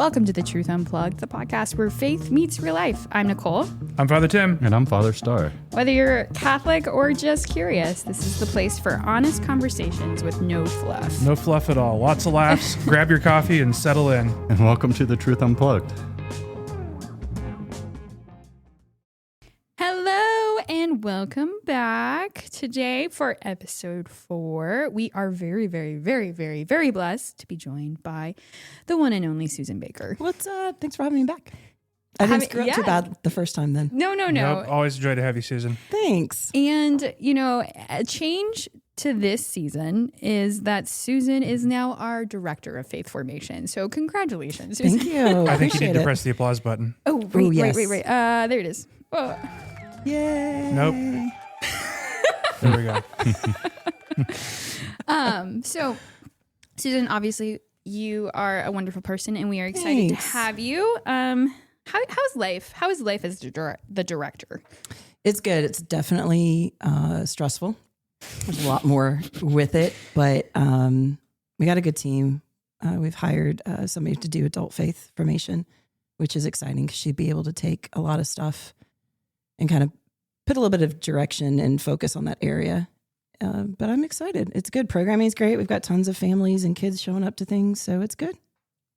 Welcome to The Truth Unplugged, the podcast where faith meets real life. I'm Nicole. I'm Father Tim. And I'm Father Star. Whether you're Catholic or just curious, this is the place for honest conversations with no fluff. No fluff at all. Lots of laughs. Grab your coffee and settle in. And welcome to The Truth Unplugged. Hello and welcome back. Today for episode 4, we are very blessed to be joined by the one and only Susan Baker. What's up? Thanks for having me back. I didn't screw up too bad the first time then. No. Nope, always a joy to have you, Susan. Thanks. And, you know, a change to this season is that Susan is now our director of faith formation. So congratulations, Susan. Thank you. I think you need to press the applause button. Oh, wait. There it is. Oh. Yay. Nope. There we go. So, Susan, obviously you are a wonderful person and we are excited to have you. How's life? How is life as the director? It's good. It's definitely stressful. There's a lot more with it, but we got a good team. We've hired somebody to do adult faith formation, which is exciting because she'd be able to take a lot of stuff and kind of put a little bit of direction and focus on that area. But I'm excited. It's good. Programming is great. We've got tons of families and kids showing up to things, so it's good.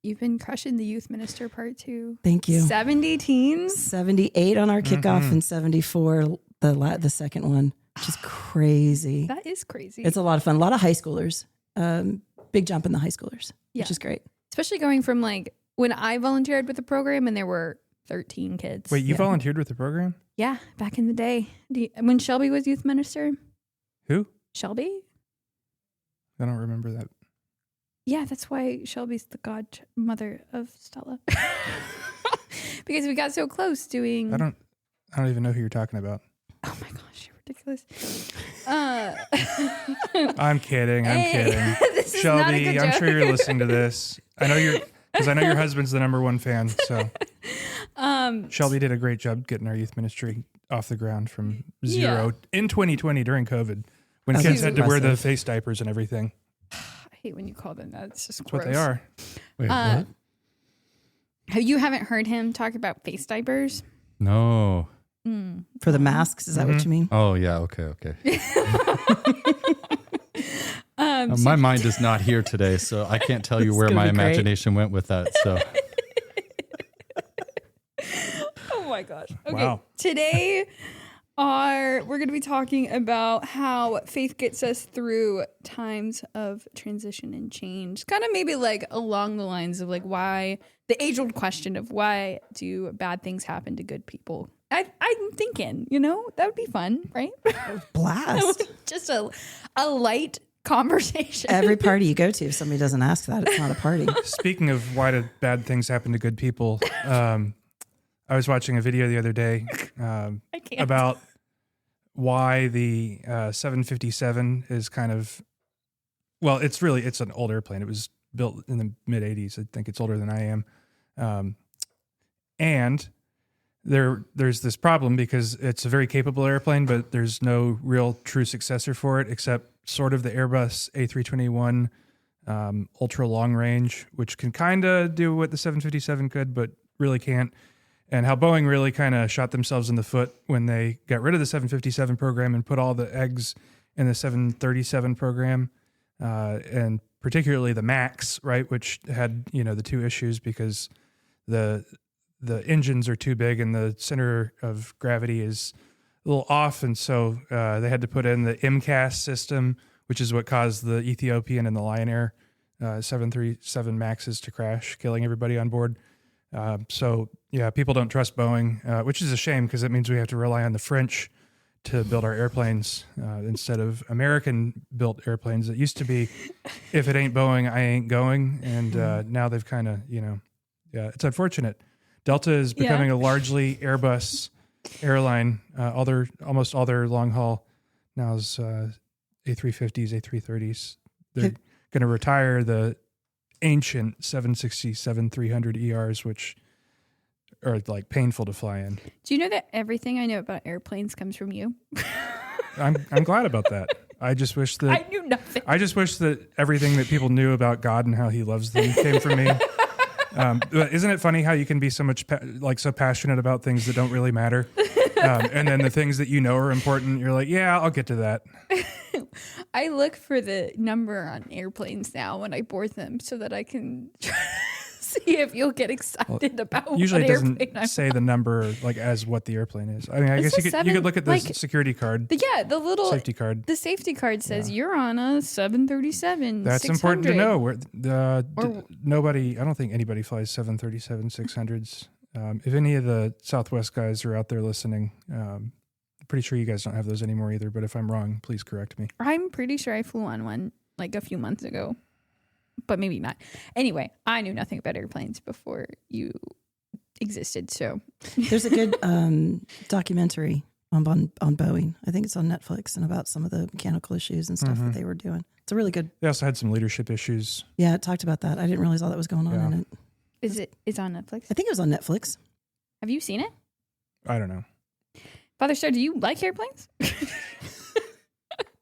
You've been crushing the youth minister part too. Thank you. 70 teens? 78 on our kickoff and 74 the second one, which is crazy. That is crazy. It's a lot of fun. A lot of high schoolers. Big jump in the high schoolers, which is great. Especially going from like when I volunteered with the program and there were 13 kids. Wait, you volunteered with the program? Yeah, back in the day. When Shelby was youth minister. Who? Shelby? I don't remember that. Yeah, that's why Shelby's the godmother of Stella. Because we got so close doing... I don't even know who you're talking about. Oh my gosh, you're ridiculous. I'm kidding. This is Shelby, not a good I'm joke. sure you're listening to this. I know your husband's the number one fan. So Shelby did a great job getting our youth ministry off the ground from zero in 2020 during COVID when kids had to wear the face diapers and everything. I hate when you call them that. It's just That's gross. what they are. Wait, what? You haven't heard him talk about face diapers? No. For the masks, is that what you mean? Oh, yeah. Okay. My mind is not here today, so I can't tell you where my imagination went with that. So. Oh my gosh. Okay. Wow. Today we're going to be talking about how faith gets us through times of transition and change. Kind of maybe like along the lines of like why the age-old question of why do bad things happen to good people? I'm thinking, that would be fun, right? Blast. Just a light conversation. Every party you go to, if somebody doesn't ask that, it's not a party. Speaking of why do bad things happen to good people, I was watching a video the other day about why the 757 is kind of, well, it's an old airplane. It was built in the mid 80s. I think it's older than I am. And there's this problem because it's a very capable airplane, but there's no real true successor for it except sort of the Airbus A321 ultra long range, which can kind of do what the 757 could, but really can't. And how Boeing really kind of shot themselves in the foot when they got rid of the 757 program and put all the eggs in the 737 program, and particularly the MAX, right, which had the two issues because the engines are too big and the center of gravity is a little off, and so they had to put in the MCAS system, which is what caused the Ethiopian and the Lion Air 737 Maxes to crash, killing everybody on board. So people don't trust Boeing, which is a shame because it means we have to rely on the French to build our airplanes instead of American-built airplanes. It used to be, if it ain't Boeing, I ain't going, and now they've kind of, it's unfortunate. Delta is becoming a largely Airbus airline. Almost all their long haul now is A350s, A330s. They're going to retire the ancient 767-300 ERs, which are like painful to fly in. Do you know that everything I know about airplanes comes from you? I'm glad about that. I just wish that I knew nothing. I just wish that everything that people knew about God and how He loves them came from me. But isn't it funny how you can be so much so passionate about things that don't really matter, and then the things that you know are important, you're like, yeah, I'll get to that. I look for the number on airplanes now when I board them so that I can see if you'll get excited about. Usually, what it doesn't airplane say the number like as what the airplane is. I mean, I guess you could look at the security card. The little safety card. The safety card says you're on a 737. That's 600. important to know. Nobody, I don't think anybody flies 737 600s. If any of the Southwest guys are out there listening, I'm pretty sure you guys don't have those anymore either. But if I'm wrong, please correct me. I'm pretty sure I flew on one like a few months ago, but maybe not. Anyway, I knew nothing about airplanes before you existed. So there's a good documentary on Boeing. I think it's on Netflix, and about some of the mechanical issues and stuff that they were doing. It's a really good. They also had some leadership issues. Yeah, it talked about that. I didn't realize all that was going on in it. It's on Netflix? I think it was on Netflix. Have you seen it? I don't know. Father Star, do you like airplanes?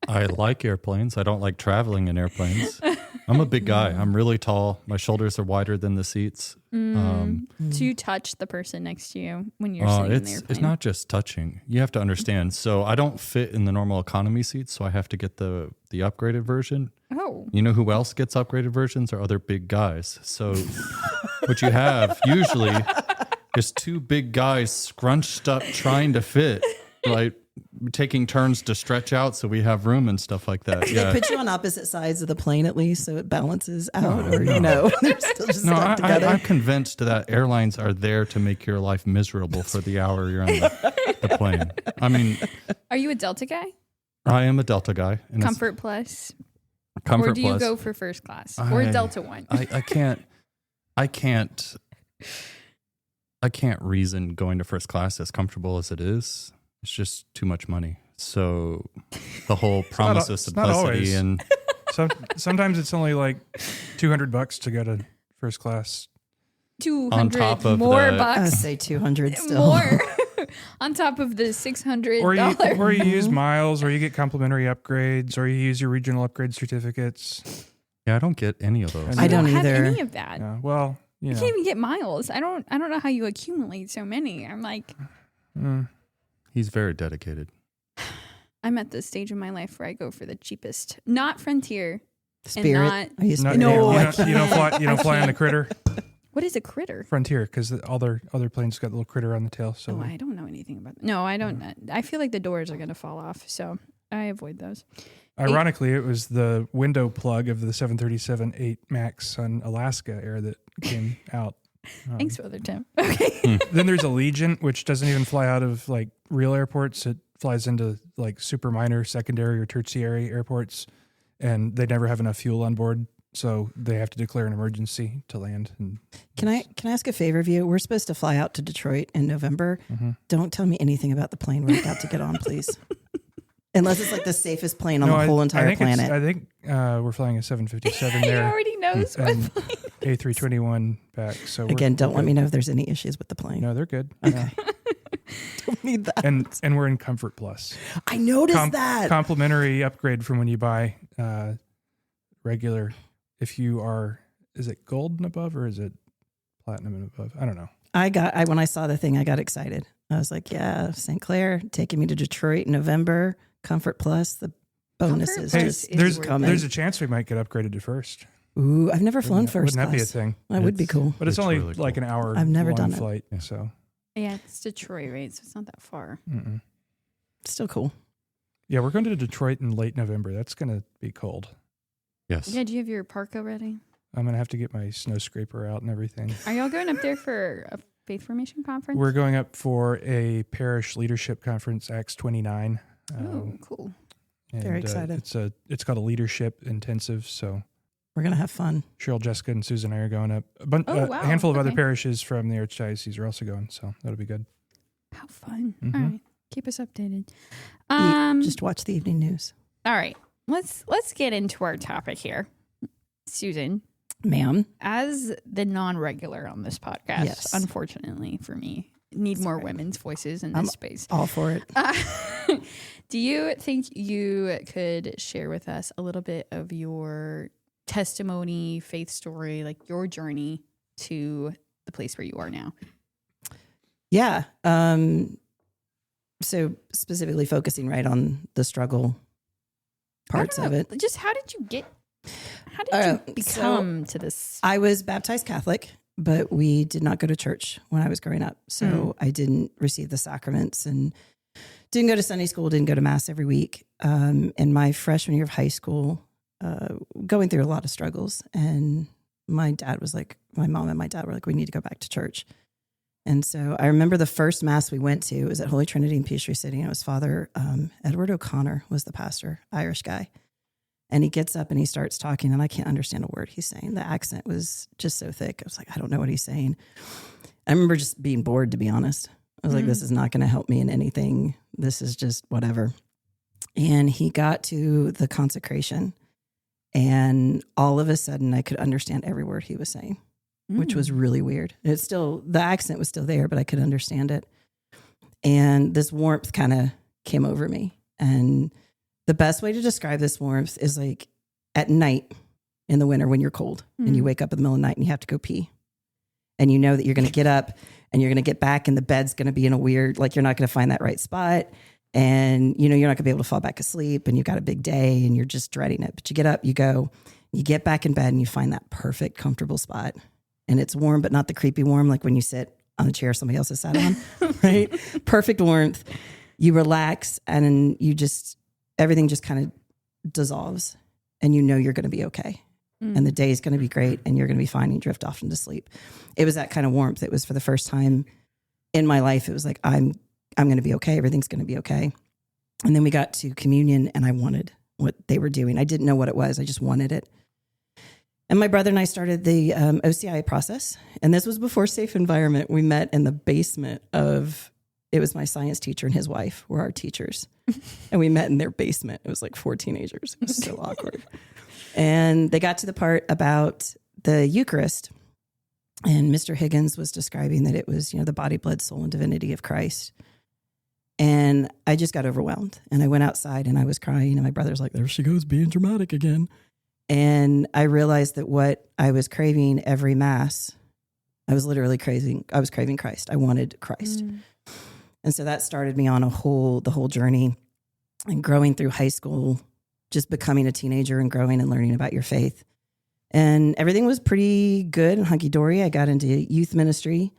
I like airplanes. I don't like traveling in airplanes. I'm a big guy. I'm really tall. My shoulders are wider than the seats. To touch the person next to you when you're sitting in the airplane. It's not just touching. You have to understand. So I don't fit in the normal economy seats, so I have to get the upgraded version. Oh. You know who else gets upgraded versions? Are other big guys. So what you have usually is two big guys scrunched up trying to fit, right? Taking turns to stretch out so we have room and stuff like that. Yeah. They put you on opposite sides of the plane at least so it balances out, they're still just stuck together. I'm convinced that airlines are there to make your life miserable for the hour you're on the plane. I mean, are you a Delta guy? I am a Delta guy. Comfort Plus? Comfort or do Plus. you go for first class or Delta One? I can't reason going to first class as comfortable as it is. It's just too much money. So the whole promise of simplicity and sometimes it's only like $200 to go to first class. 200 on top of more the, bucks. I say 200 still. More on top of the $600. Or you use miles, or you get complimentary upgrades, or you use your regional upgrade certificates. Yeah, I don't get any of those. I don't have either. any of that. Yeah, well, you can't even get miles. I don't know how you accumulate so many. I'm like, He's very dedicated. I'm at the stage in my life where I go for the cheapest, not Frontier. Spirit. You don't fly on the Critter. What is a Critter? Frontier, because all their other planes got a little critter on the tail. So I don't know anything about that. No, I don't. I feel like the doors are going to fall off, so I avoid those. Ironically, it was the window plug of the 737-8 MAX on Alaska Air that came out. Thanks, Brother Tim. Okay. Then there's Allegiant, which doesn't even fly out of like real airports. It flies into like super minor, secondary, or tertiary airports, and they never have enough fuel on board, so they have to declare an emergency to land. And Can I ask a favor of you? We're supposed to fly out to Detroit in November. Don't tell me anything about the plane we're about to get on, please. Unless it's like the safest plane on the whole entire planet. I think we're flying a 757 there. He already knows what and plane. A321 back. So again, don't let me know if there's any issues with the plane. No, they're good. Okay. Don't need that. And we're in Comfort Plus. I noticed that. Complimentary upgrade from when you buy regular. If you are, is it gold and above or is it platinum and above? I don't know. When I saw the thing, I got excited. I was like, yeah, St. Clair taking me to Detroit in November. Comfort Plus, the bonuses just coming. There's a chance we might get upgraded to first. Ooh, I've never flown first class. Wouldn't that be a thing? That would be cool. But it's only really like cool. an hour. I've never long done flight. it. So Yeah, it's Detroit, right? So it's not that far. Still cool. Yeah, we're going to Detroit in late November. That's going to be cold. Yes. Yeah, do you have your parka ready? I'm going to have to get my snow scraper out and everything. Are y'all going up there for a faith formation conference? We're going up for a parish leadership conference, Acts 29. Oh, cool. Very excited. It's called a leadership intensive. So we're going to have fun. Cheryl, Jessica, and Susan and I are going up. A handful of other parishes from the Archdiocese are also going. So that'll be good. How fun. All right. Keep us updated. Just watch the evening news. All right. Let's get into our topic here. Susan. Ma'am. As the non-regular on this podcast, yes. Unfortunately for me, need more women's voices in this space. All for it. Do you think you could share with us a little bit of your testimony, faith story, like your journey to the place where you are now? Yeah. So specifically focusing right on the struggle parts of it. Just how did you become to this? I was baptized Catholic, but we did not go to church when I was growing up. So I didn't receive the sacraments and didn't go to Sunday school, didn't go to mass every week. In my freshman year of high school, going through a lot of struggles. And my mom and my dad were like, we need to go back to church. And so I remember the first mass we went to was at Holy Trinity in Peachtree City. And it was Father Edward O'Connor was the pastor, Irish guy. And he gets up and he starts talking, and I can't understand a word he's saying. The accent was just so thick. I was like, I don't know what he's saying. I remember just being bored, to be honest. I was like, this is not going to help me in anything. This is just whatever. And he got to the consecration, and all of a sudden I could understand every word he was saying, which was really weird. It's still, the accent was still there, but I could understand it. And this warmth kind of came over me. And the best way to describe this warmth is like at night in the winter when you're cold and you wake up in the middle of the night and you have to go pee. And you know that you're going to get up and you're going to get back, and the bed's going to be in a weird, like you're not going to find that right spot. And you know, you're not gonna be able to fall back asleep, and you've got a big day and you're just dreading it. But you get up, you go, you get back in bed, and you find that perfect, comfortable spot. And it's warm, but not the creepy warm, like when you sit on the chair somebody else has sat on, right? Perfect warmth. You relax, and you just, everything just kind of dissolves, and you know you're going to be okay. And the day is going to be great, and you're going to be fine. And you drift off into sleep. It was that kind of warmth. It was for the first time in my life. It was like, I'm going to be okay. Everything's going to be okay. And then we got to communion, and I wanted what they were doing. I didn't know what it was. I just wanted it. And my brother and I started the OCI process. And this was before Safe Environment. We met in the basement of, it was my science teacher and his wife were our teachers. And we met in their basement. It was like 4 teenagers. It was so awkward. And they got to the part about the Eucharist. And Mr. Higgins was describing that it was, you know, the body, blood, soul, and divinity of Christ. And I just got overwhelmed. And I went outside and I was crying. And my brother's like, there she goes being dramatic again. And I realized that what I was craving every Mass, I was literally craving Christ. I wanted Christ. And so that started me on the whole journey, and growing through high school, just becoming a teenager and growing and learning about your faith. And everything was pretty good and hunky-dory. I got into youth ministry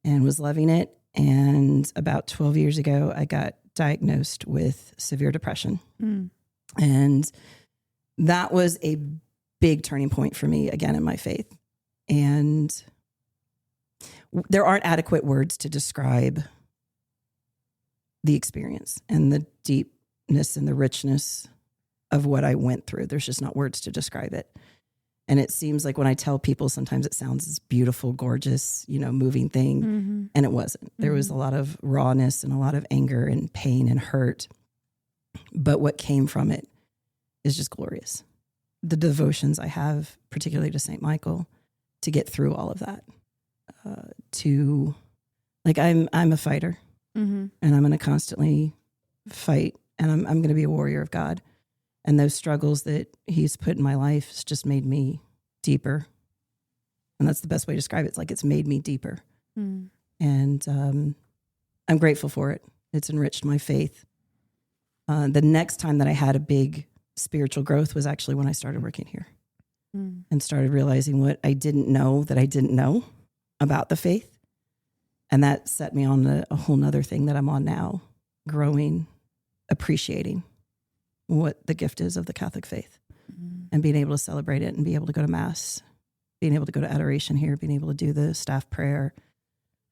and was loving it. And about 12 years ago, I got diagnosed with severe depression. And that was a big turning point for me again in my faith. And there aren't adequate words to describe the experience and the deepness and the richness of what I went through. There's just not words to describe it. And it seems like when I tell people, sometimes it sounds this beautiful, gorgeous, you know, moving thing. And it wasn't. There was a lot of rawness and a lot of anger and pain and hurt. But what came from it is just glorious. The devotions I have, particularly to St. Michael, to get through all of that. I'm a fighter, and I'm going to constantly fight, and I'm going to be a warrior of God. And those struggles that he's put in my life has just made me deeper. And that's the best way to describe it. It's like it's made me deeper. And I'm grateful for it. It's enriched my faith. The next time that I had a big spiritual growth was actually when I started working here and started realizing what I didn't know that I didn't know about the faith. And that set me on a whole nother thing that I'm on now, growing, appreciating what the gift is of the Catholic faith and being able to celebrate it and be able to go to Mass, being able to go to adoration here, being able to do the staff prayer,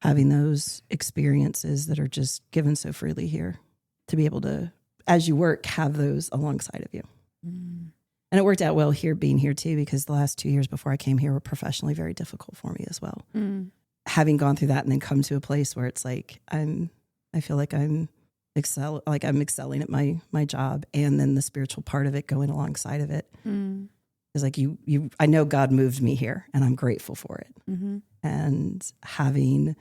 having those experiences that are just given so freely here, to be able to, as you work, have those alongside of you. And it worked out well here, being here too, because the last 2 years before I came here were professionally very difficult for me as well. Having gone through that and then come to a place where it's like, I feel like I'm excelling at my job, and then the spiritual part of it going alongside of it is like I know God moved me here, and I'm grateful for it. And having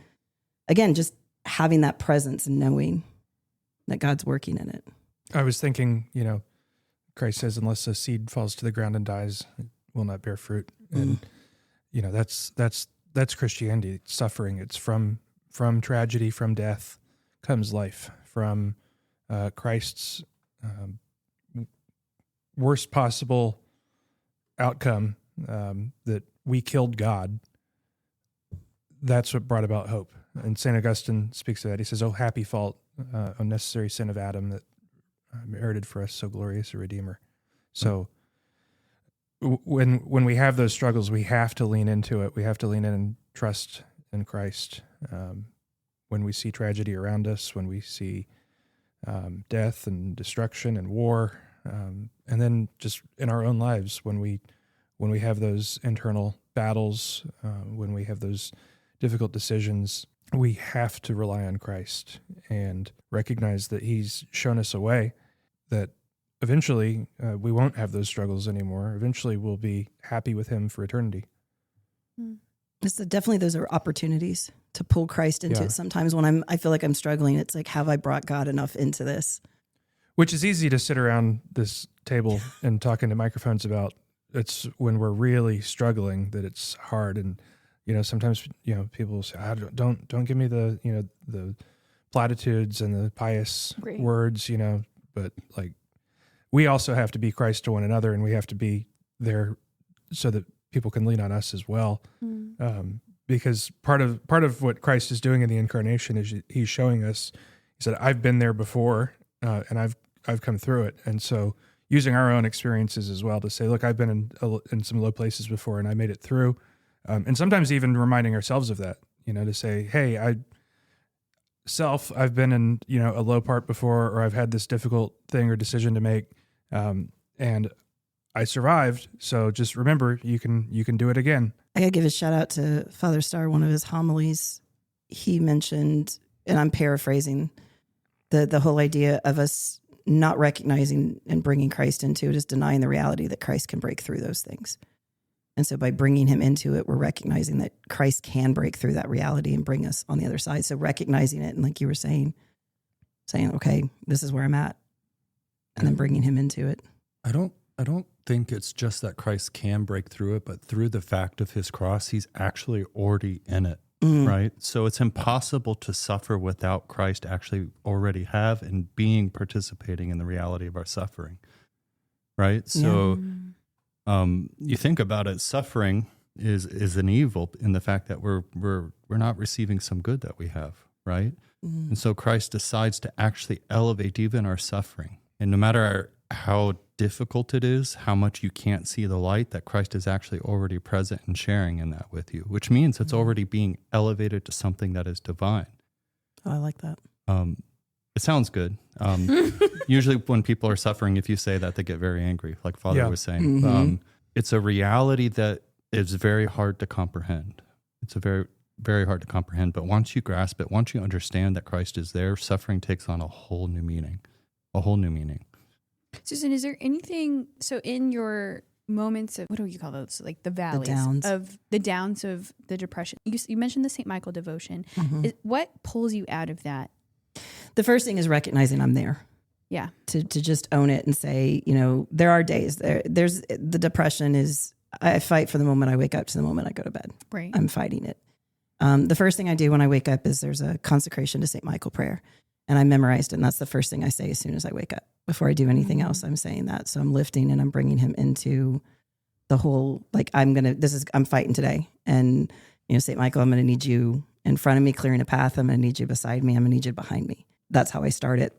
that presence and knowing that God's working in it. I was thinking, you know, Christ says, unless a seed falls to the ground and dies, it will not bear fruit. And, you know, that's that's Christianity. It's suffering. It's from tragedy, from death comes life. From Christ's worst possible outcome, that we killed God, that's what brought about hope. And St. Augustine speaks of that. He says, "Oh, happy fault, unnecessary sin of Adam that merited for us so glorious a Redeemer." So when we have those struggles, we have to lean into it. We have to lean in and trust in Christ. When we see tragedy around us, when we see death and destruction and war, and then just in our own lives, when we have those internal battles, when we have those difficult decisions, we have to rely on Christ and recognize that He's shown us a way that eventually we won't have those struggles anymore. Eventually we'll be happy with Him for eternity. Definitely those are opportunities to pull Christ into it. Sometimes when I feel like I'm struggling, it's like, have I brought God enough into this? Which is easy to sit around this table and talk into microphones about. It's when we're really struggling that it's hard. And, sometimes, people say, don't give me the platitudes and the pious words, but like, we also have to be Christ to one another, and we have to be there so that people can lean on us as well. Because part of what Christ is doing in the incarnation is He's showing us, He said, I've been there before, and I've come through it. And so using our own experiences as well to say, look, I've been in some low places before and I made it through. And sometimes even reminding ourselves of that, to say, hey, I've been in, a low part before, or I've had this difficult thing or decision to make. And I survived. So just remember, you can do it again. I gotta give a shout out to Father Starr. One of his homilies, he mentioned, and I'm paraphrasing, the whole idea of us not recognizing and bringing Christ into it is denying the reality that Christ can break through those things. And so by bringing Him into it, we're recognizing that Christ can break through that reality and bring us on the other side. So recognizing it, and like you were saying, okay, this is where I'm at, and then bringing Him into it. I don't think it's just that Christ can break through it, but through the fact of His cross, He's actually already in it, right? So it's impossible to suffer without Christ actually already have and participating in the reality of our suffering, right? So you think about it, suffering is an evil in the fact that we're not receiving some good that we have, right? And so Christ decides to actually elevate even our suffering. And no matter how difficult it is, how much you can't see the light, that Christ is actually already present and sharing in that with you, which means it's already being elevated to something that is divine. Oh, I like that. It sounds good. Usually when people are suffering, if you say that, they get very angry, like Father was saying. It's a reality that is very hard to comprehend. It's a very, very hard to comprehend. But once you grasp it, once you understand that Christ is there, suffering takes on a whole new meaning. Susan, is there anything, so in your moments of, what do you call those? Like the valleys, the downs of the depression. You mentioned the St. Michael devotion. What pulls you out of that? The first thing is recognizing I'm there. Yeah. To just own it and say, there are days there's the depression is, I fight from the moment I wake up to the moment I go to bed. Right. I'm fighting it. The first thing I do when I wake up is there's a consecration to St. Michael prayer, and I memorized it. And that's the first thing I say as soon as I wake up. Before I do anything else, I'm saying that. So I'm lifting and I'm bringing Him into the whole, like, I'm fighting today. And, St. Michael, I'm going to need you in front of me, clearing a path. I'm going to need you beside me. I'm going to need you behind me. That's how I start it.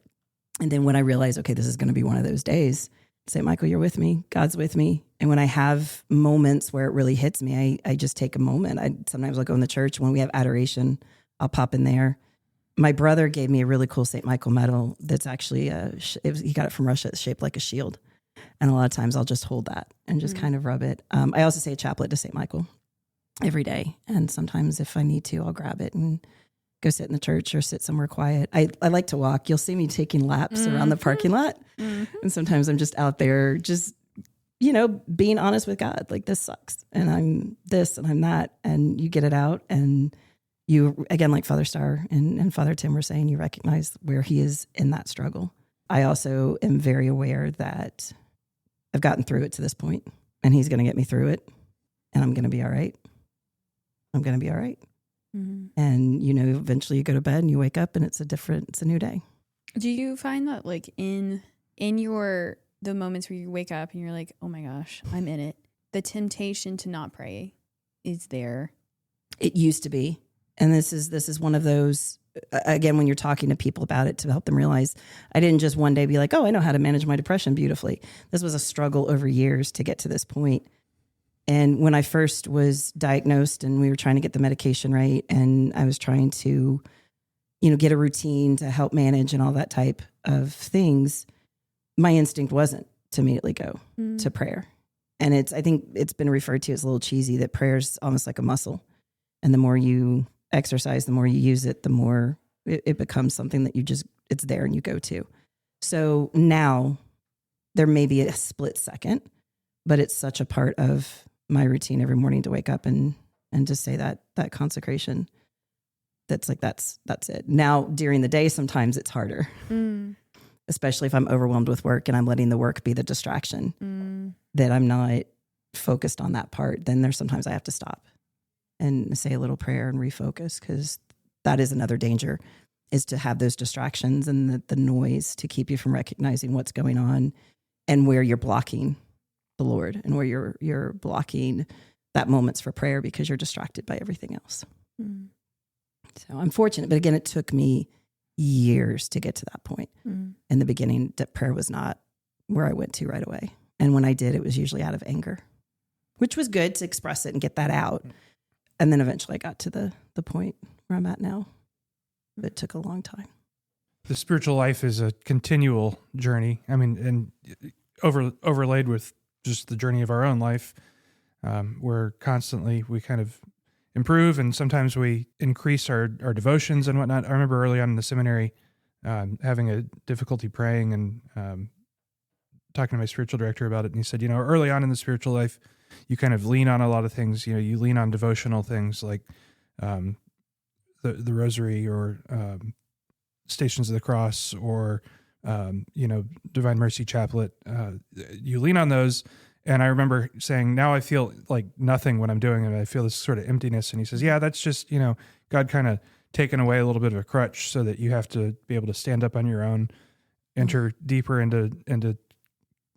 And then when I realize, okay, this is going to be one of those days, St. Michael, you're with me. God's with me. And when I have moments where it really hits me, I just take a moment. Sometimes I'll go in the church. When we have adoration, I'll pop in there. My brother gave me a really cool St. Michael medal that's actually, he got it from Russia. It's shaped like a shield. And a lot of times I'll just hold that and just kind of rub it. I also say a chaplet to St. Michael every day. And sometimes if I need to, I'll grab it and go sit in the church or sit somewhere quiet. I like to walk. You'll see me taking laps around the parking lot. And sometimes I'm just out there just, being honest with God. Like, this sucks. And I'm this and I'm that. And you get it out. And you, again, like Father Starr and Father Tim were saying, you recognize where he is in that struggle. I also am very aware that I've gotten through it to this point, and He's going to get me through it, and I'm going to be all right. I'm going to be all right. Mhm. And, eventually you go to bed and you wake up and it's a new day. Do you find that like in the moments where you wake up and you're like, oh my gosh, I'm in it, the temptation to not pray is there? It used to be. And this is one of those, again, when you're talking to people about it, to help them realize I didn't just one day be like, oh, I know how to manage my depression beautifully. This was a struggle over years to get to this point. And when I first was diagnosed and we were trying to get the medication right, and I was trying to, get a routine to help manage and all that type of things, my instinct wasn't to immediately go to prayer. And I think it's been referred to as a little cheesy that prayer is almost like a muscle. And the more you exercise, the more you use it, the more it becomes something that it's there and you go to. So now there may be a split second, but it's such a part of my routine every morning to wake up and to say that consecration. That's like, that's it. Now during the day, sometimes it's harder, especially if I'm overwhelmed with work and I'm letting the work be the distraction, that I'm not focused on that part. Then there's sometimes I have to stop and say a little prayer and refocus, because that is another danger, is to have those distractions and the noise to keep you from recognizing what's going on and where you're blocking the Lord and where you're blocking that moments for prayer because you're distracted by everything else. So I'm fortunate, but again, it took me years to get to that point. In the beginning, that prayer was not where I went to right away. And when I did, it was usually out of anger, which was good to express it and get that out. And then eventually I got to the point where I'm at now. But it took a long time. The spiritual life is a continual journey. I mean, and overlaid with just the journey of our own life, where constantly we kind of improve, and sometimes we increase our devotions and whatnot. I remember early on in the seminary having a difficulty praying, and talking to my spiritual director about it. And he said, early on in the spiritual life, you kind of lean on a lot of things. You lean on devotional things like the rosary, or Stations of the Cross, or Divine Mercy Chaplet. You lean on those. And I remember saying, now I feel like nothing when I'm doing it. I feel this sort of emptiness. And he says, yeah, that's just, God kind of taken away a little bit of a crutch so that you have to be able to stand up on your own, enter deeper into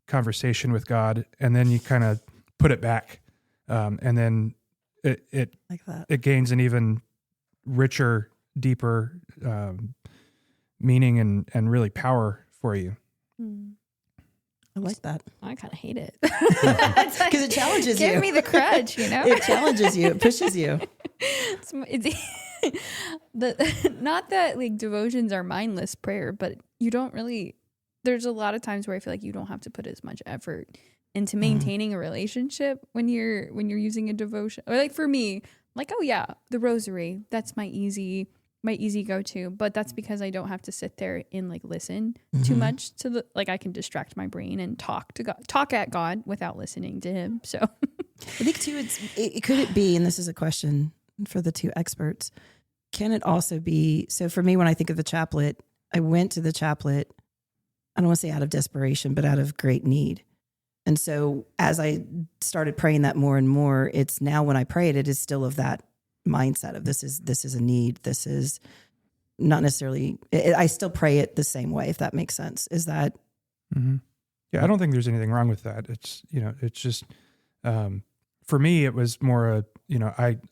conversation with God, and then you kind of put it back. And then it like that. It gains an even richer, deeper meaning and really power for you. I like that. I kind of hate it. Because it challenges you. Give me the crutch, It challenges you. It pushes you. Not that like devotions are mindless prayer, but you don't really, there's a lot of times where I feel like you don't have to put as much effort into maintaining a relationship when you're using a devotion. Or like for me, like, oh yeah, the rosary, that's my easy go-to, but that's because I don't have to sit there and like listen too much to I can distract my brain and talk at God without listening to him. So I think too, could it be, and this is a question for the two experts, can it also be, so for me, when I think of the chaplet, I went to the chaplet, I don't want to say out of desperation, but out of great need. And so as I started praying that more and more, it's now when I pray it is still of that mindset of this is a need. This is not necessarily, I still pray it the same way, if that makes sense. Is that? Mm-hmm. Yeah, I don't think there's anything wrong with that. It's, it's just, for me, it was more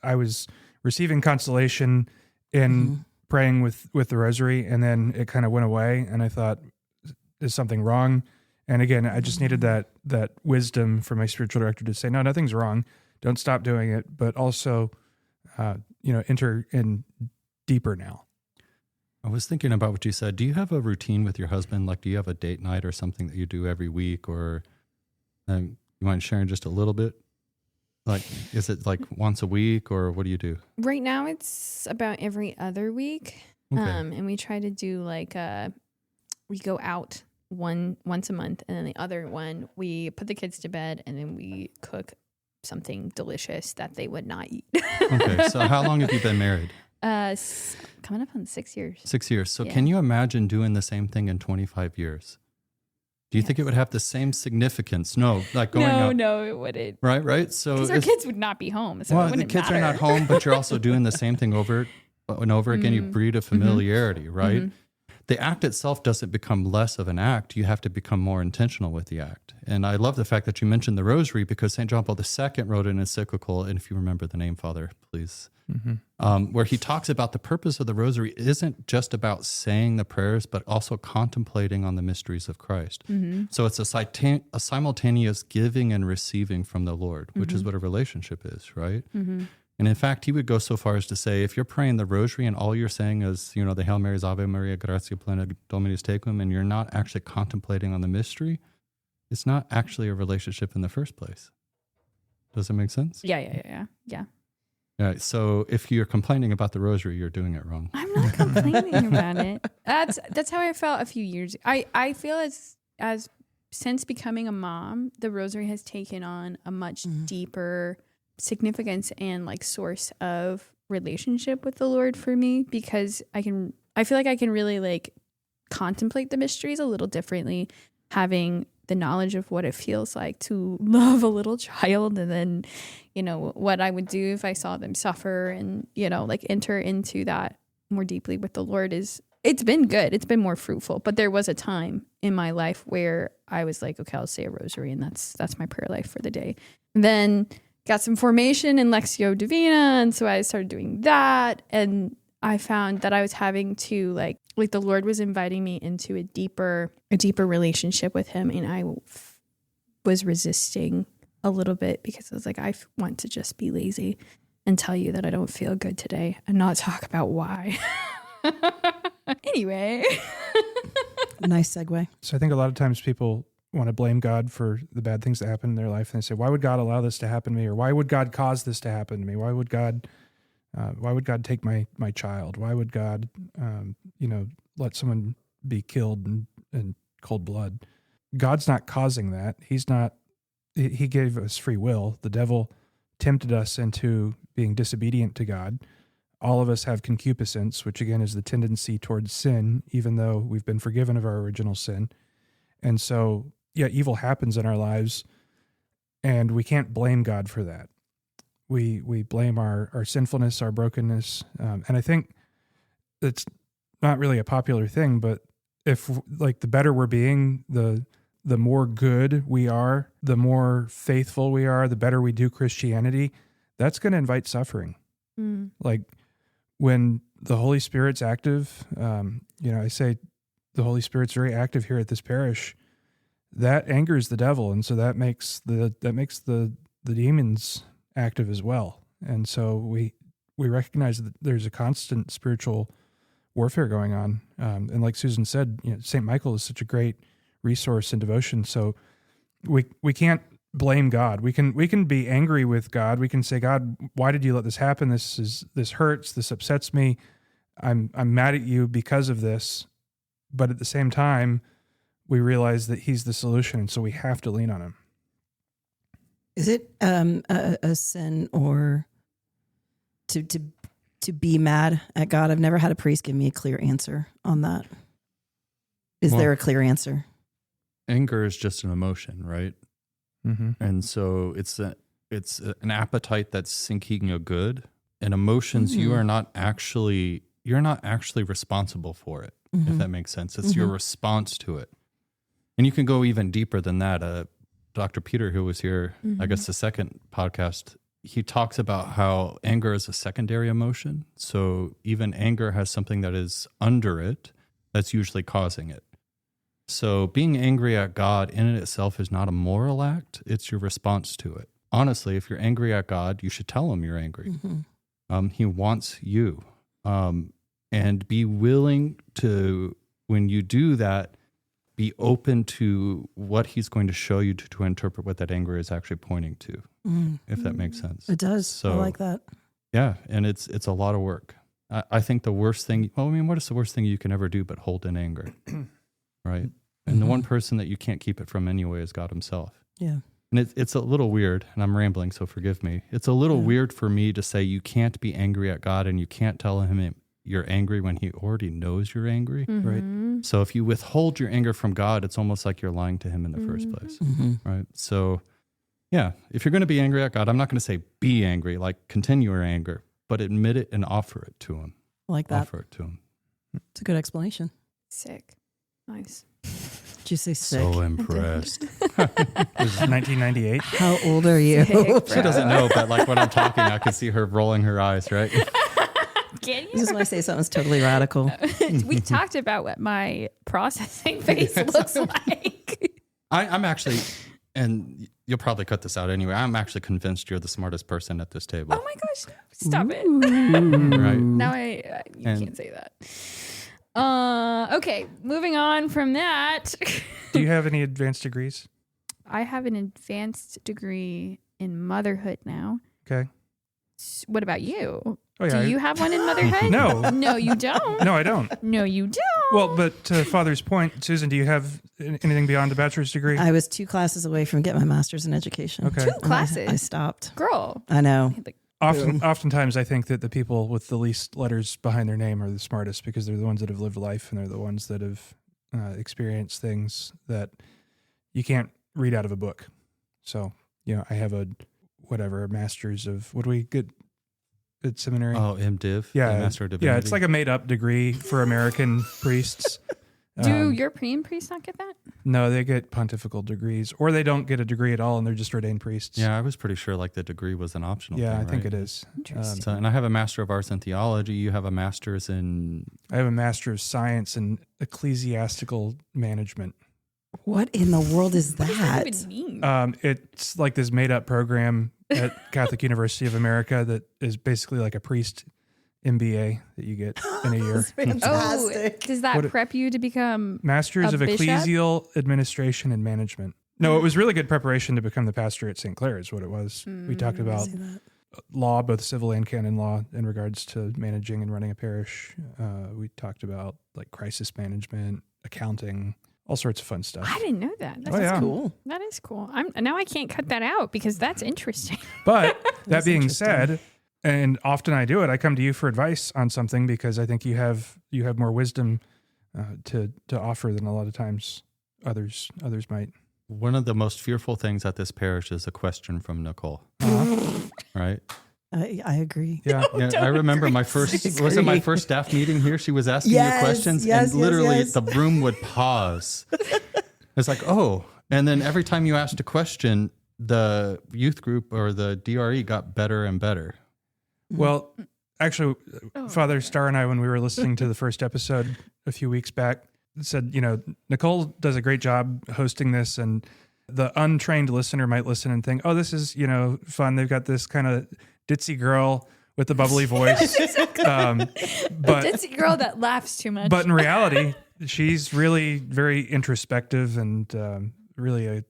I was receiving consolation in praying with the rosary, and then it kind of went away, and I thought, is something wrong? And again, I just needed that wisdom from my spiritual director to say, no, nothing's wrong. Don't stop doing it, but also, enter in deeper now. I was thinking about what you said. Do you have a routine with your husband? Like, do you have a date night or something that you do every week? Or you mind sharing just a little bit? Like, is it like once a week, or what do you do? Right now it's about every other week. Okay. And we try to do we go out once a month, and then the other one we put the kids to bed, and then we cook something delicious that they would not eat. Okay. So how long have you been married? Coming up on 6 years. 6 years. So Yeah. Can you imagine doing the same thing in 25 years? Do you think it would have the same significance? No, like going out. No, it wouldn't. Right. So Because our kids would not be home. So well, it the wouldn't kids matter. are not home, but you're also doing the same thing over and over again. You breed a familiarity, right? The act itself doesn't become less of an act. You have to become more intentional with the act. And I love the fact that you mentioned the rosary, because St. John Paul II wrote an encyclical, and if you remember the name, Father, please, where he talks about the purpose of the rosary isn't just about saying the prayers, but also contemplating on the mysteries of Christ. So it's a simultaneous giving and receiving from the Lord, which is what a relationship is, right? And in fact, he would go so far as to say, if you're praying the rosary and all you're saying is, the Hail Marys, Ave Maria, Gratia plena, Dominus tecum, and you're not actually contemplating on the mystery, it's not actually a relationship in the first place. Does it make sense? Yeah. Yeah. So if you're complaining about the rosary, you're doing it wrong. I'm not complaining about it. That's how I felt a few years. I feel as since becoming a mom, the rosary has taken on a much deeper significance and like source of relationship with the Lord for me, because I feel like I can really like contemplate the mysteries a little differently, having the knowledge of what it feels like to love a little child, and then what I would do if I saw them suffer, and like enter into that more deeply with the Lord. It's been good, it's been more fruitful, but there was a time in my life where I was like, okay, I'll say a rosary, and that's my prayer life for the day. Then got some formation in Lectio Divina, and so I started doing that, and I found that I was having to like the Lord was inviting me into a deeper relationship with him, and I was resisting a little bit, because I was like, I want to just be lazy and tell you that I don't feel good today and not talk about why. Anyway. Nice segue. So I think a lot of times people want to blame God for the bad things that happen in their life, and they say, why would God allow this to happen to me? Or why would God cause this to happen to me? Why would God take my child? Why would God, let someone be killed in cold blood? God's not causing that. He gave us free will. The devil tempted us into being disobedient to God. All of us have concupiscence, which again is the tendency towards sin, even though we've been forgiven of our original sin. And so, evil happens in our lives, and we can't blame God for that. We blame our sinfulness, our brokenness, and I think it's not really a popular thing, but if like the better we're being, the more good we are, the more faithful we are, the better we do Christianity, that's going to invite suffering. Like when the Holy Spirit's active, I say the Holy Spirit's very active here at this parish. That angers the devil, and so that makes the demons active as well. And so we recognize that there's a constant spiritual warfare going on. And like Susan said, St. Michael is such a great resource in devotion. So we can't blame God. We can be angry with God. We can say, God, why did you let this happen? This hurts. This upsets me. I'm mad at you because of this. But at the same time, we realize that he's the solution, and so we have to lean on him. Is it a sin or to be mad at God? I've never had a priest give me a clear answer on that. Is there a clear answer? Anger is just an emotion, right? Mm-hmm. And so it's an appetite that's seeking a good, and emotions you're not actually responsible for it, if that makes sense. It's your response to it. And you can go even deeper than that. Dr. Peter, who was here, I guess the second podcast, he talks about how anger is a secondary emotion. So even anger has something that is under it that's usually causing it. So being angry at God in and itself is not a moral act. It's your response to it. Honestly, if you're angry at God, you should tell him you're angry. He wants you. And be willing to, when you do that, be open to what he's going to show you to interpret what that anger is actually pointing to, if that makes sense. It does. So, I like that. Yeah, and it's a lot of work. I think the worst thing, what is the worst thing you can ever do but hold in anger, right? And the one person that you can't keep it from anyway is God himself. Yeah. And it's a little weird, and I'm rambling, so forgive me. It's a little weird for me to say you can't be angry at God and you can't tell him you're angry when he already knows you're angry, right? So if you withhold your anger from God, it's almost like you're lying to him in the first place, right? So yeah, if you're going to be angry at God, I'm not going to say be angry, like continue your anger, but admit it and offer it to him. I like that. Offer it to him. It's a good explanation. Sick. Nice. Did you say sick? So impressed. This is 1998. How old are you? Sick, She doesn't know, but like when I'm talking, I can see her rolling her eyes, right? Can You just want to say something's totally radical. We talked about what my processing face looks like. I'm actually, and you'll probably cut this out anyway, I'm actually convinced you're the smartest person at this table. Oh my gosh. Stop it. Right? Now you can't say that. Okay, moving on from that. Do you have any advanced degrees? I have an advanced degree in motherhood now. Okay. What about you? Oh, yeah. Do you have one in motherhood? No. No, you don't. No, I don't. No, you don't. Well, but to Father's point, Susan, do you have anything beyond a bachelor's degree? I was 2 classes away from getting my master's in education. Okay. 2 And classes. I stopped. Girl. I know. Oftentimes, I think that the people with the least letters behind their name are the smartest because they're the ones that have lived life and they're the ones that have experienced things that you can't read out of a book. So, I have a master's of, what do we get at seminary? Oh, MDiv? Yeah. Master of Divinity. Yeah, it's like a made up degree for American priests. Do European priests not get that? No, they get pontifical degrees, or they don't get a degree at all and they're just ordained priests. Yeah, I was pretty sure like the degree was an optional Yeah, thing, I think right? it is. Interesting. So, and I have a Master of Arts in Theology. You have a Master's in... I have a Master of Science in Ecclesiastical Management. What in the world is What that? does that even mean? It's like this made up program at Catholic University of America that is basically like a priest MBA that you get in a year. Oh, does that What- prep you to become Masters A of bishop? Ecclesial Administration and Management. No, it was really good preparation to become the pastor at St. Clair is what it was. We talked about law, both civil and canon law, in regards to managing and running a parish. We talked about like crisis management, accounting, all sorts of fun stuff. I didn't know that. That's Oh, yeah. Cool. That is cool. Now I can't cut that out because that's interesting. But that That's being interesting. said, and often I do it, I come to you for advice on something because I think you have more wisdom to offer than a lot of times others might. One of the most fearful things at this parish is a question from Nicole, right? I agree. Yeah. Yeah, I remember my first, was it my first staff meeting here? She was asking you Yes, questions yes, and literally yes. the room would pause. It's like, oh, and then every time you asked a question, the youth group or the DRE got better and better. Well, actually, Father Starr and I, when we were listening to the first episode a few weeks back, said, Nicole does a great job hosting this, and the untrained listener might listen and think, oh, this is, fun. They've got this kind of ditzy girl with the bubbly voice. But Ditzy girl that laughs too much. But in reality, she's really very introspective and really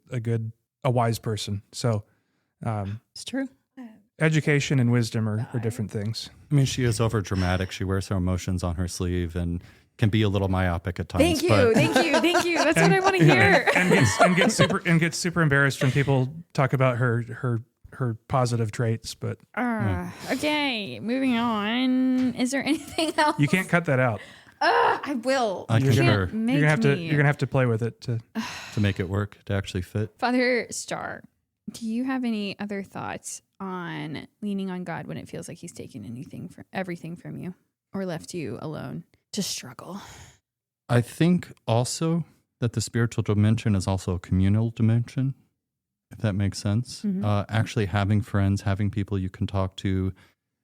a wise person. So It's true. education and wisdom are different things. I mean, she is over dramatic. She wears her emotions on her sleeve and can be a little myopic at times. Thank you. but- Thank you. That's what I want to hear. and gets super embarrassed when people talk about her positive traits, but Okay, moving on. Is there anything else? you can't cut that out. I will. I You concur. can't make You're gonna me. have to play with it to to make it work, to actually fit. Father Starr, do you have any other thoughts on leaning on God when it feels like He's taken everything from you, or left you alone to struggle? I think also that the spiritual dimension is also a communal dimension, if that makes sense. Actually having friends, having people you can talk to,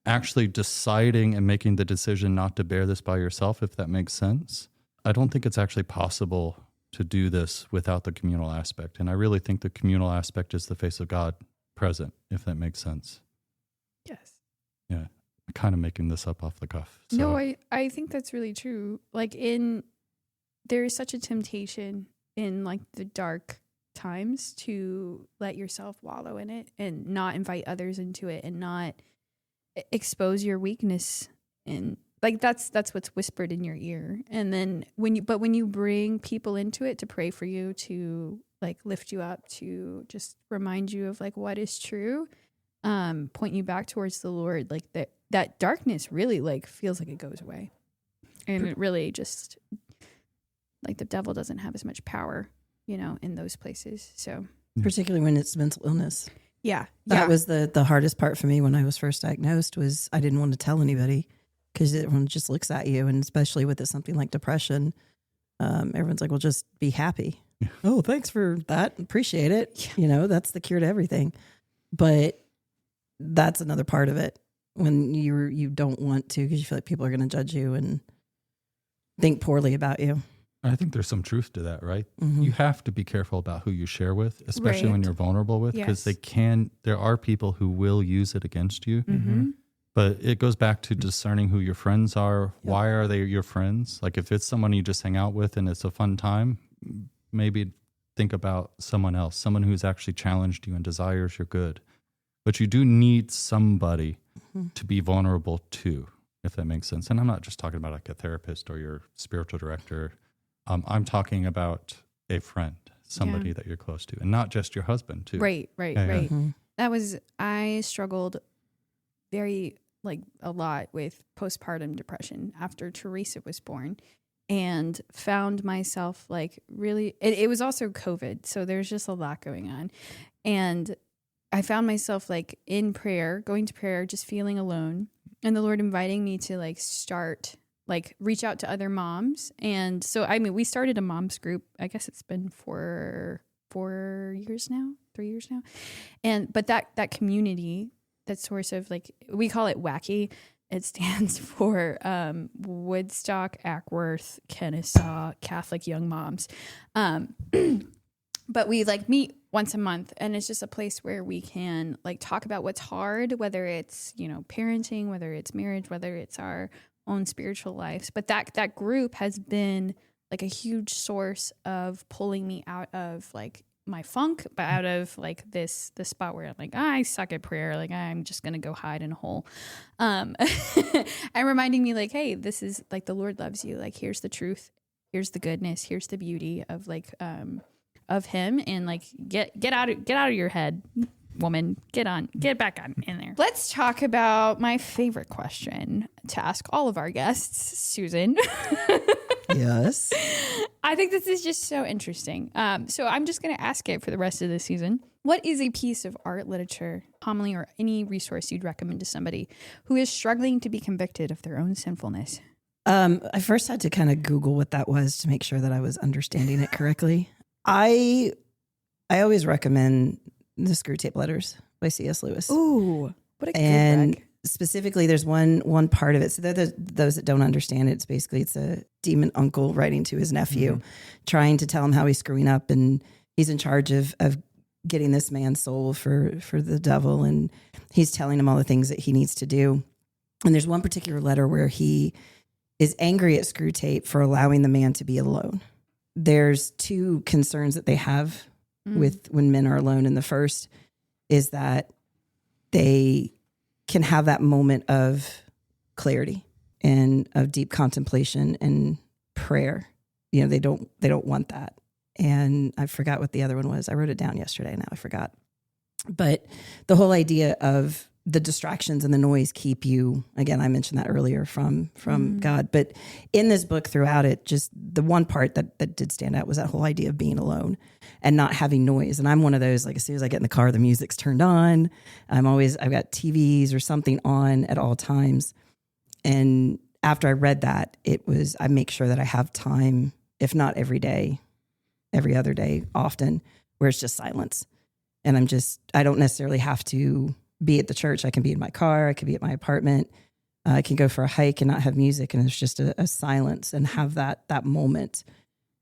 actually deciding and making the decision not to bear this by yourself, if that makes sense. I don't think it's actually possible to do this without the communal aspect. And I really think the communal aspect is the face of God present, if that makes sense. Yes. Yeah. I'm kind of making this up off the cuff. So. No, I think that's really true. Like there is such a temptation in like the dark times to let yourself wallow in it and not invite others into it and not expose your weakness, and like that's what's whispered in your ear. And then when you bring people into it to pray for you, to like lift you up, to just remind you of like what is true, point you back towards the Lord, like that darkness really like feels like it goes away, and it really just like the devil doesn't have as much power, in those places. So particularly when it's mental illness. yeah. That was the hardest part for me when I was first diagnosed, was I didn't want to tell anybody, because everyone just looks at you. And especially with something like depression, everyone's like, well, just be happy. Yeah. Oh, thanks for that. Appreciate it. Yeah. That's the cure to everything. But that's another part of it, when you don't want to, because you feel like people are going to judge you and think poorly about you. I think there's some truth to that, right? Mm-hmm. You have to be careful about who you share with, especially when you're vulnerable with, because there are people who will use it against you. Mm-hmm. But it goes back to discerning who your friends are. Yep. Why are they your friends? Like if it's someone you just hang out with and it's a fun time, maybe think about someone else, someone who's actually challenged you and desires your good. But you do need somebody to be vulnerable to, if that makes sense. And I'm not just talking about like a therapist or your spiritual director. I'm talking about a friend, somebody that you're close to, and not just your husband too. Right. Yeah. Mm-hmm. I struggled very a lot with postpartum depression after Teresa was born, and found myself really, it was also COVID. So there's just a lot going on. And I found myself in prayer, going to prayer, just feeling alone, and the Lord inviting me to start reach out to other moms. And so, we started a moms group. I guess it's been for 3 years now. But that community, that source of we call it WACKY. It stands for Woodstock, Ackworth, Kennesaw Catholic Young Moms. But we meet once a month, and it's just a place where we can talk about what's hard, whether it's, parenting, whether it's marriage, whether it's our own spiritual lives. But that group has been a huge source of pulling me out of my funk, but out of this spot where I'm I suck at prayer. I'm just going to go hide in a hole. And reminding me hey, this is the Lord loves you. Here's the truth. Here's the goodness. Here's the beauty of him. And get out of your head, woman. Get back on in there. Let's talk about my favorite question to ask all of our guests, Susan. Yes. I think this is just so interesting. So I'm just going to ask it for the rest of the season. What is a piece of art, literature, homily, or any resource you'd recommend to somebody who is struggling to be convicted of their own sinfulness? I first had to kind of Google what that was to make sure that I was understanding it correctly. I always recommend the Screw Tape Letters by C.S. Lewis. Ooh, what a good rec. Specifically, there's one part of it. So those that don't understand it, it's a demon uncle writing to his nephew, trying to tell him how he's screwing up, and he's in charge of getting this man's soul for the devil, and he's telling him all the things that he needs to do. And there's one particular letter where he is angry at Screw Tape for allowing the man to be alone. There's two concerns that they have with when men are alone, and the first is that they can have that moment of clarity and of deep contemplation and prayer. They don't want that. And I forgot what the other one was. I wrote it down yesterday. Now I forgot. But the whole idea of the distractions and the noise keep you, again, I mentioned that earlier, from God. But in this book throughout it, just the one part that did stand out was that whole idea of being alone and not having noise. And I'm one of those, as soon as I get in the car, the music's turned on. I've got TVs or something on at all times. And after I read that, I make sure that I have time, if not every day, every other day, often, where it's just silence. And I don't necessarily have to be at the church. I can be in my car. I can be at my apartment. I can go for a hike and not have music. And it's just a silence, and have that moment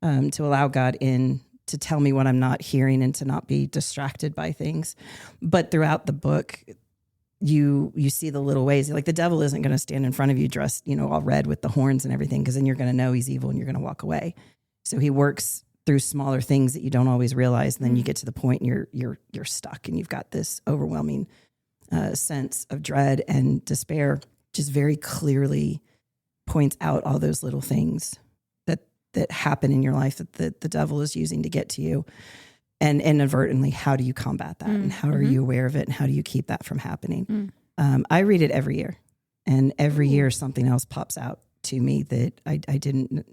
to allow God in to tell me what I'm not hearing and to not be distracted by things. But throughout the book, you see the little ways. The devil isn't going to stand in front of you dressed, all red with the horns and everything, because then you're going to know he's evil and you're going to walk away. So he works through smaller things that you don't always realize. And then you get to the point and you're stuck, and you've got this overwhelming sense of dread and despair. Just very clearly points out all those little things that happen in your life that the devil is using to get to you. And inadvertently, how do you combat that? And how are you aware of it? And how do you keep that from happening? I read it every year, and every year something else pops out to me that I didn't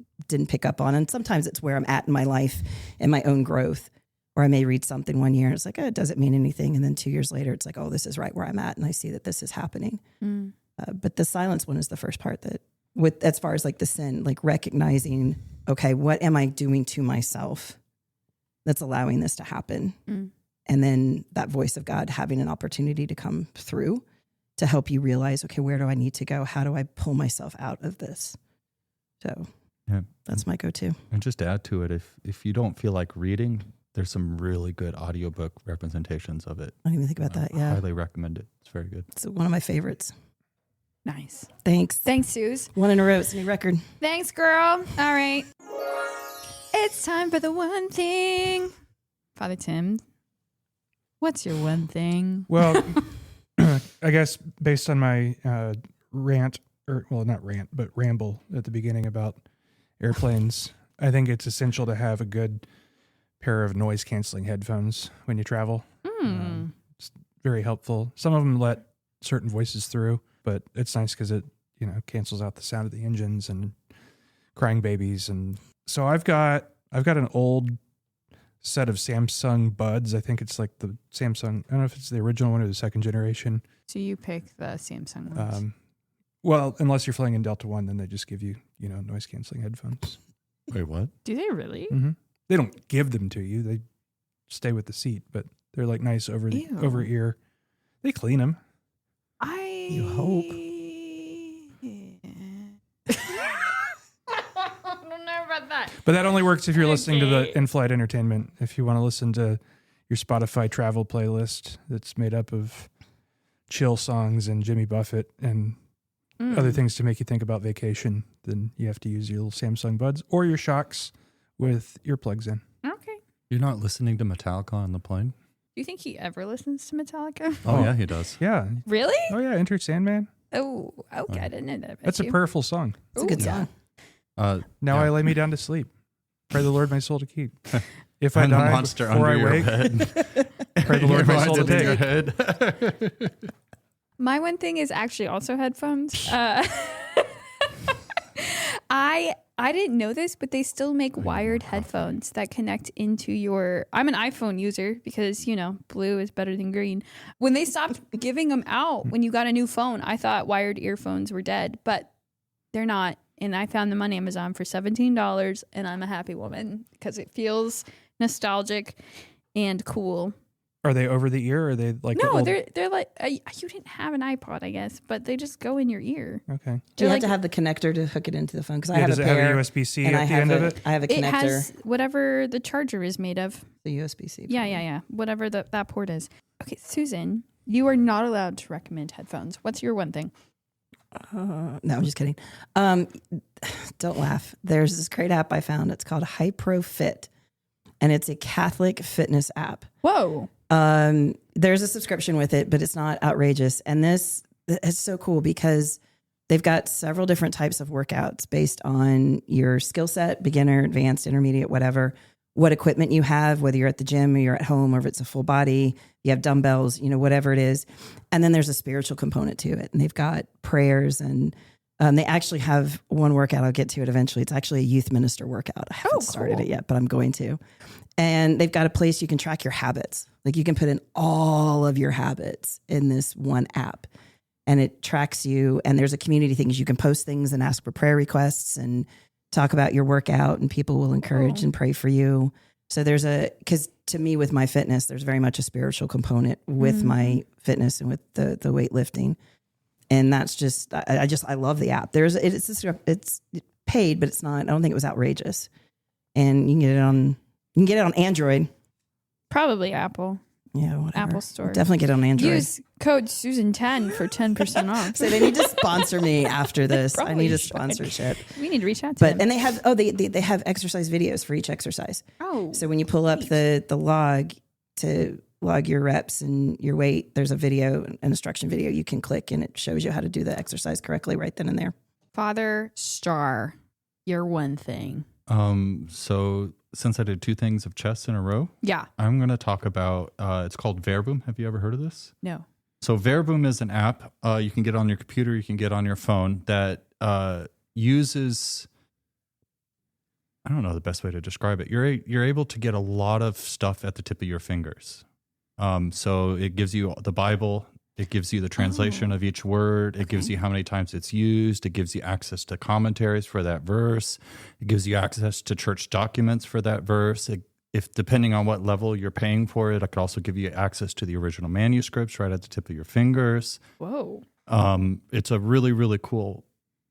pick up on. And sometimes it's where I'm at in my life and my own growth. Or I may read something one year and it's like, oh, it doesn't mean anything. And then 2 years later, it's like, oh, this is right where I'm at. And I see that this is happening. But the silence one is the first part that with, as far as like the sin, like recognizing, okay, what am I doing to myself that's allowing this to happen? And then that voice of God having an opportunity to come through to help you realize, okay, where do I need to go? How do I pull myself out of this? So that's my go-to. And just to add to it, if you don't feel like reading, there's some really good audiobook representations of it. I didn't even think about that. Yeah. Highly recommend it. It's very good. It's one of my favorites. Nice. Thanks. Thanks, Suze. 1 in a row. It's a new record. Thanks, girl. All right. It's time for the one thing. Father Tim, what's your one thing? Well, I guess based on my rant, not rant, but ramble at the beginning about airplanes, I think it's essential to have a good pair of noise canceling headphones when you travel. It's very helpful. Some of them let certain voices through, but it's nice because it, cancels out the sound of the engines and crying babies. And so I've got an old set of Samsung Buds. I think it's like the Samsung. I don't know if it's the original one or the second generation. So you pick the Samsung ones. Well, unless you're flying in Delta One, then they just give you, noise canceling headphones. Wait, what? Do they really? Mm-hmm. They don't give them to you. They stay with the seat, but they're like nice over ear. They clean them. You hope. I don't know about that. But that only works if you're listening to the in-flight entertainment. If you want to listen to your Spotify travel playlist that's made up of chill songs and Jimmy Buffett and other things to make you think about vacation, then you have to use your little Samsung Buds or your Shocks with earplugs in. Okay. You're not listening to Metallica on the plane? Do you think he ever listens to Metallica? Oh, yeah, he does. Yeah. Really? Oh, yeah. Enter Sandman. Oh, okay. I didn't know that about That's you. a prayerful song. It's a good song. Now I lay me down to sleep. Pray the Lord my soul to keep. If I And the die monster before under I your wake, bed. pray the Lord my soul to in your take. head. My one thing is actually also headphones. I didn't know this, but they still make wired headphones that connect into your... I'm an iPhone user because, blue is better than green. When they stopped giving them out when you got a new phone, I thought wired earphones were dead, but they're not. And I found them on Amazon for $17, and I'm a happy woman because it feels nostalgic and cool. Are they over the ear? Or are they like No, they're like you didn't have an iPod, I guess, but they just go in your ear. Okay. Do you They're have to have the connector to hook it into the phone? Because I have does a it have pair. a USB-C and at the end of it? I have a It connector. has whatever the charger is made of. The USB-C. Yeah. Whatever that port is. Okay, Susan, you are not allowed to recommend headphones. What's your one thing? No, I'm just kidding. Don't laugh. There's this great app I found. It's called HyproFit, and it's a Catholic fitness app. Whoa. There's a subscription with it, but it's not outrageous. And this is so cool because they've got several different types of workouts based on your skill set, beginner, advanced, intermediate, whatever, what equipment you have, whether you're at the gym or you're at home, or if it's a full body, you have dumbbells, whatever it is. And then there's a spiritual component to it. And they've got prayers, and they actually have one workout. I'll get to it eventually. It's actually a youth minister workout. I haven't started it yet, but I'm going to. And they've got a place you can track your habits. Like you can put in all of your habits in this one app, and it tracks you. And there's a community things. You can post things and ask for prayer requests and talk about your workout, and people will encourage and pray for you. So because to me with my fitness, there's very much a spiritual component with my fitness and with the weightlifting. And that's just, I love the app. It's paid, but it's not, I don't think it was outrageous. And you can get it on Android. Probably Apple. Yeah, whatever. Apple Store. Definitely get it on Android. Use code Susan10 for 10% off. So they need to sponsor me after this. I Probably need a should. sponsorship. We need to reach out to them. And they have they have exercise videos for each exercise. Oh. So when you pull up the log to log your reps and your weight, there's a video, an instruction video you can click, and it shows you how to do the exercise correctly right then and there. Father Star, your one thing. So since I did 2 things of chess in a row, Yeah. I'm going to talk about, it's called Verboom. Have you ever heard of this? No. So Verboom is an app you can get on your computer, you can get on your phone that uses, I don't know the best way to describe it. You're able to get a lot of stuff at the tip of your fingers. So it gives you the Bible. It gives you the translation of each word. It gives you how many times it's used. It gives you access to commentaries for that verse. It gives you access to church documents for that verse. If depending on what level you're paying for it, I could also give you access to the original manuscripts right at the tip of your fingers. Whoa. It's a really, really cool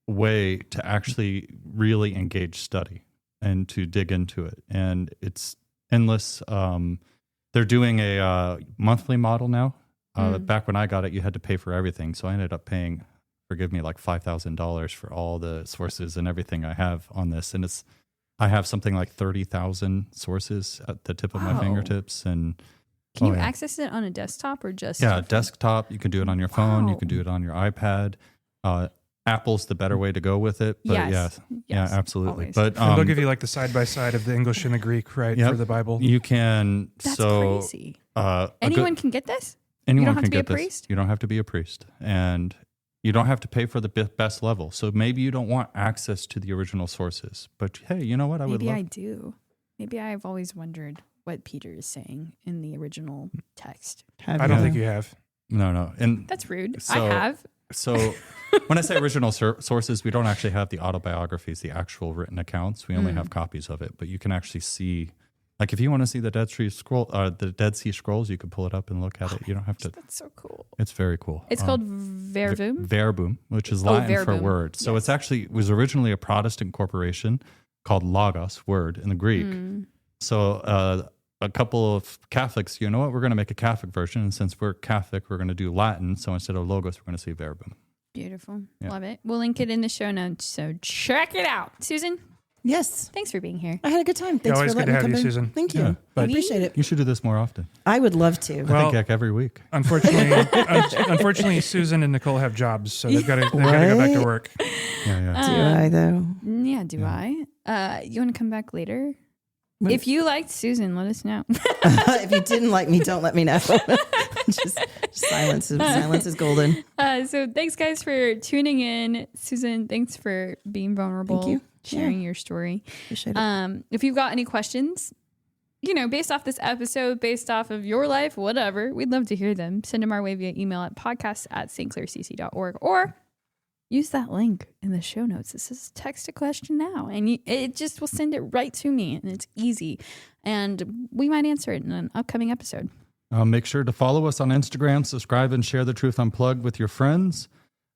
way to actually really engage study and to dig into it. And it's endless. They're doing a monthly model now. Back when I got it, you had to pay for everything. So I ended up paying, forgive me, like $5,000 for all the sources and everything I have on this. And I have something like 30,000 sources at the tip of my fingertips. And can you access it on a desktop or just? Yeah, desktop. You can do it on your phone. You can do it on your iPad. Apple's the better way to go with it. But yes, yeah, absolutely. Always. But And they'll give you like the side by side of the English and the Greek, right, for the Bible. You can. That's crazy. Anyone can get this? Anyone you don't have can to be get a this. priest? You don't have to be a priest. And you don't have to pay for the best level. So maybe you don't want access to the original sources. But hey, you know what? Maybe I do. Maybe I've always wondered what Peter is saying in the original text. I don't think you have. No. And that's rude. So, I have. So when I say original sources, we don't actually have the autobiographies, the actual written accounts. We only have copies of it. But you can actually see, like if you want to see the Dead Sea Scrolls, you can pull it up and look at it. You don't have to. That's so cool. It's very cool. It's called Verbum. Verbum, which is Latin for Verbum. word. So it was originally a Protestant corporation called Logos, word in the Greek. So a couple of Catholics, you know what? We're going to make a Catholic version. And since we're Catholic, we're going to do Latin. So instead of Logos, we're going to say Verbum. Beautiful. Yeah. Love it. We'll link it in the show notes. So check it out. Susan, Yes. thanks for being here. I had a good time. Thanks always for good to letting me have come you, in. Susan. Thank you. Yeah, I but appreciate it. You should do this more often. I would love to. I Well, think like every week. Unfortunately, Susan and Nicole have jobs, so they've got to go back to work. Yeah. Do I though? Yeah, do I? You want to come back later? What? If you liked Susan, let us know. If you didn't like me, don't let me know. just silence. Silence is golden. So thanks, guys, for tuning in. Susan, thanks for being vulnerable. Thank you. Sharing your story. Appreciate it. If you've got any questions, based off this episode, based off of your life, whatever, we'd love to hear them. Send them our way via email at podcast@stclaircc.org or use that link in the show notes. It says text a question now, and it just will send it right to me, and it's easy. And we might answer it in an upcoming episode. Make sure to follow us on Instagram, subscribe, and share The Truth Unplugged with your friends.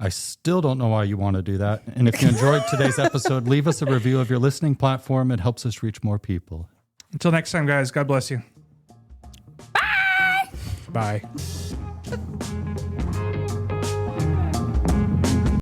I still don't know why you want to do that. And if you enjoyed today's episode, leave us a review of your listening platform. It helps us reach more people. Until next time, guys, God bless you. Bye. Bye.